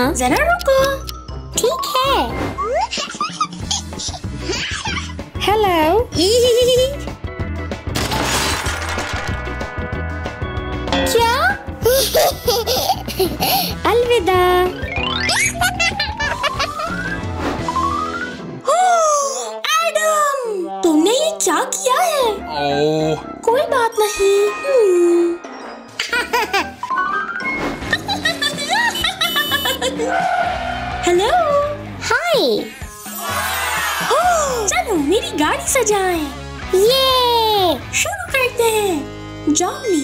हाँ जरा रुको। ठीक है। हेलो। क्या? अलविदा। एडम, तुमने ये क्या किया है? कोई बात नहीं। हेलो। हाय। चलो मेरी गाड़ी सजाएं। ये शुरू करते हैं। जॉनी,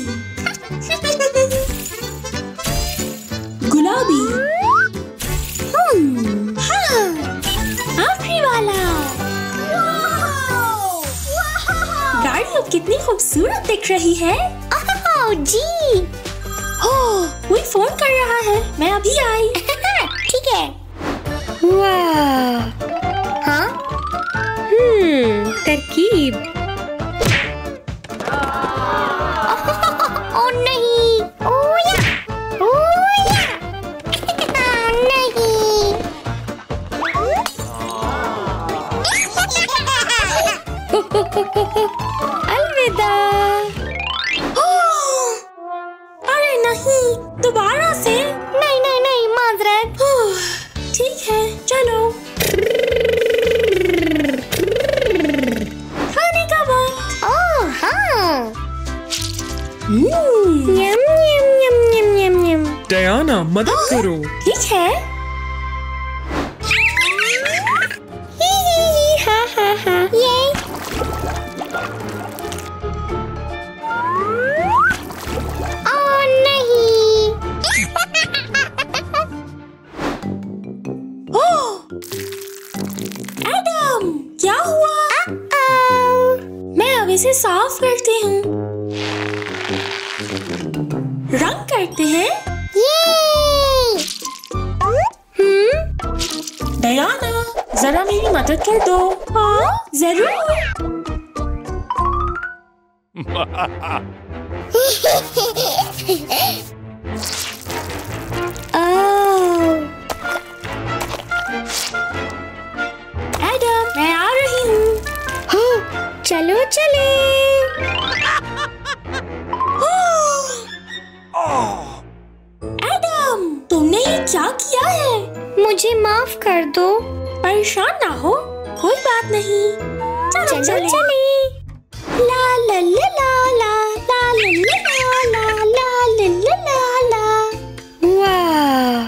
गुलाबी, हाँ, आखिरी वाला। गाड़ी अब कितनी खूबसूरत दिख रही है। ओह जी। कोई फोन कर रहा है, मैं अभी आई। ठीक है। वाह। हाँ। तरकीब। ओ नहीं। ओ या। नहीं। अलविदा। अरे नहीं, दोबारा से। नहीं माजरत। ठीक है, चलो। खाने का वक्त। ओह हाँ। हम्म, यम यम यम यम यम यम। डायना मदद करो। ठीक है। हाँ ये। ओ नहीं। एडम, क्या हुआ? मैं अब इसे साफ करती हूँ। रंग करते हैं। डायना, जरा मेरी मदद कर दो। हाँ, जरूर। एडम, मैं आ रही हूँ। चलो चले। एडम, तुमने ये क्या किया है? मुझे माफ कर दो। परेशान ना हो, कोई बात नहीं। चलो चले। ला ला ला ला ला ला ला ला ला ला ला ला ला। वाह।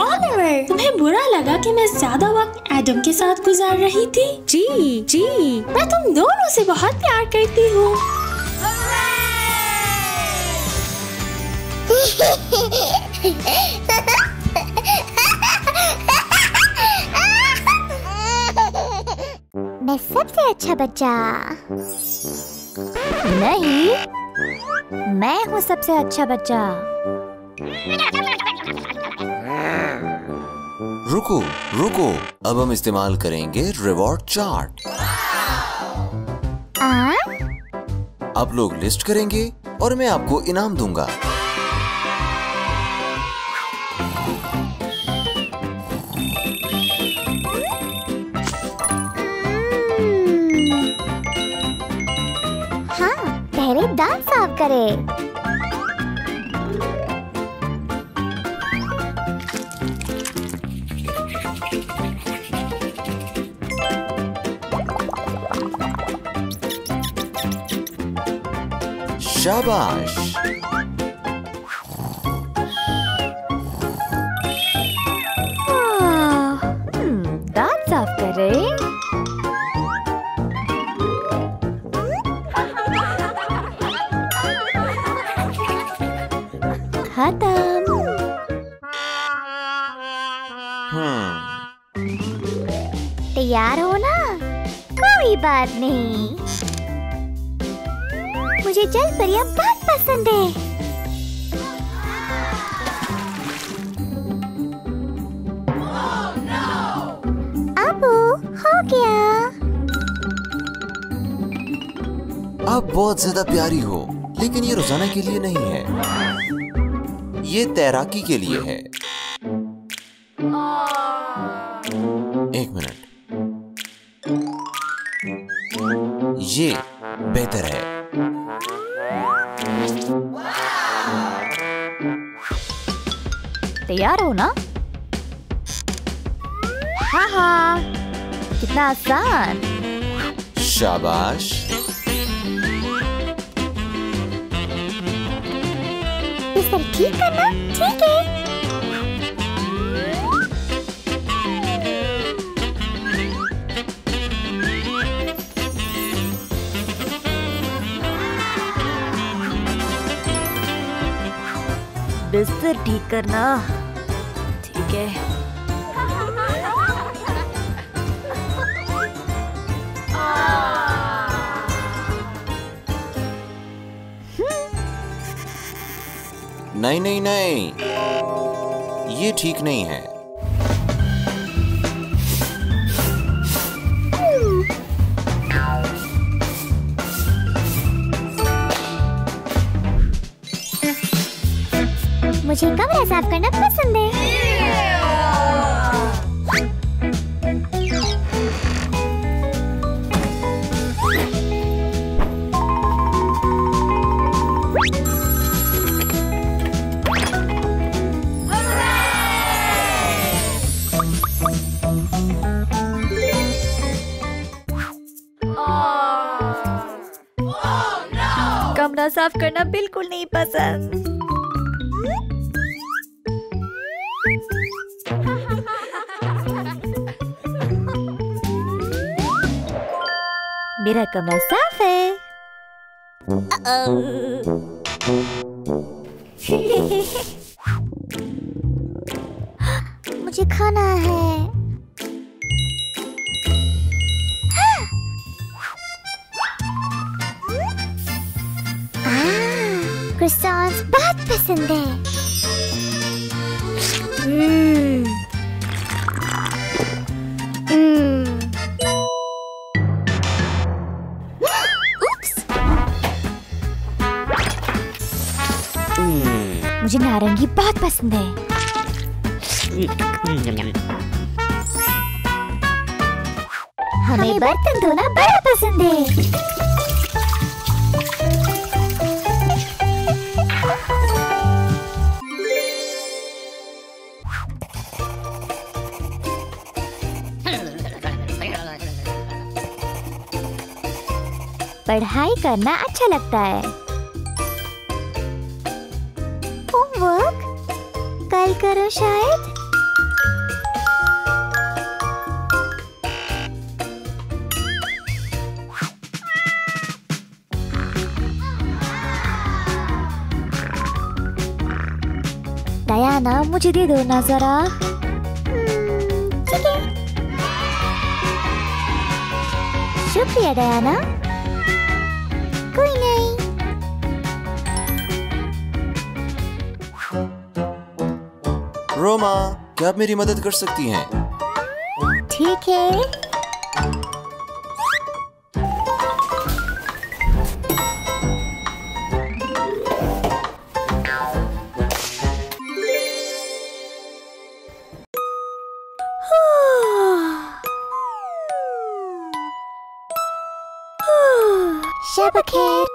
ऑलिवर, तुम्हें बुरा लगा कि मैं ज्यादा वक्त एडम के साथ गुजार रही थी? जी। मैं तुम दोनों से बहुत प्यार करती हूँ। मैं सबसे अच्छा बच्चा नहीं, मैं हूँ सबसे अच्छा बच्चा। रुको, अब हम इस्तेमाल करेंगे रिवॉर्ड चार्ट। आप लोग लिस्ट करेंगे और मैं आपको इनाम दूंगा। हाँ, पहले दांत साफ करें। शाबाश। दांत साफ करें। खत्म। तैयार हो ना? कोई बात नहीं, मुझे जलपरियां बहुत पसंद है। अब हो गया। आप बहुत ज्यादा प्यारी हो। लेकिन ये रोजाना के लिए नहीं है, ये तैराकी के लिए है। एक मिनट, ये बेहतर है। तैयार हो ना? हाँ हाँ, कितना आसान। शाबाश। बिस्तर ठीक करना, ठीक है। बिस्तर ठीक करना, ठीक है। नहीं नहीं नहीं, ये ठीक नहीं है। मुझे कमरा साफ करना पसंद है। कमरा साफ करना बिल्कुल नहीं पसंद। मेरा कमरा साफ है। मुझे खाना है। croissants बहुत पसंद है। मुझे नारंगी बहुत पसंद है। हमें बर्तन धोना बड़ा पसंद है। पढ़ाई करना अच्छा लगता है। होमवर्क कल करो शायद। डायना, मुझे दे दो ना जरा। ठीक है। शुक्रिया डायना। कोई नहीं। रोमा, क्या आप मेरी मदद कर सकती हैं? ठीक है। शब बखेर।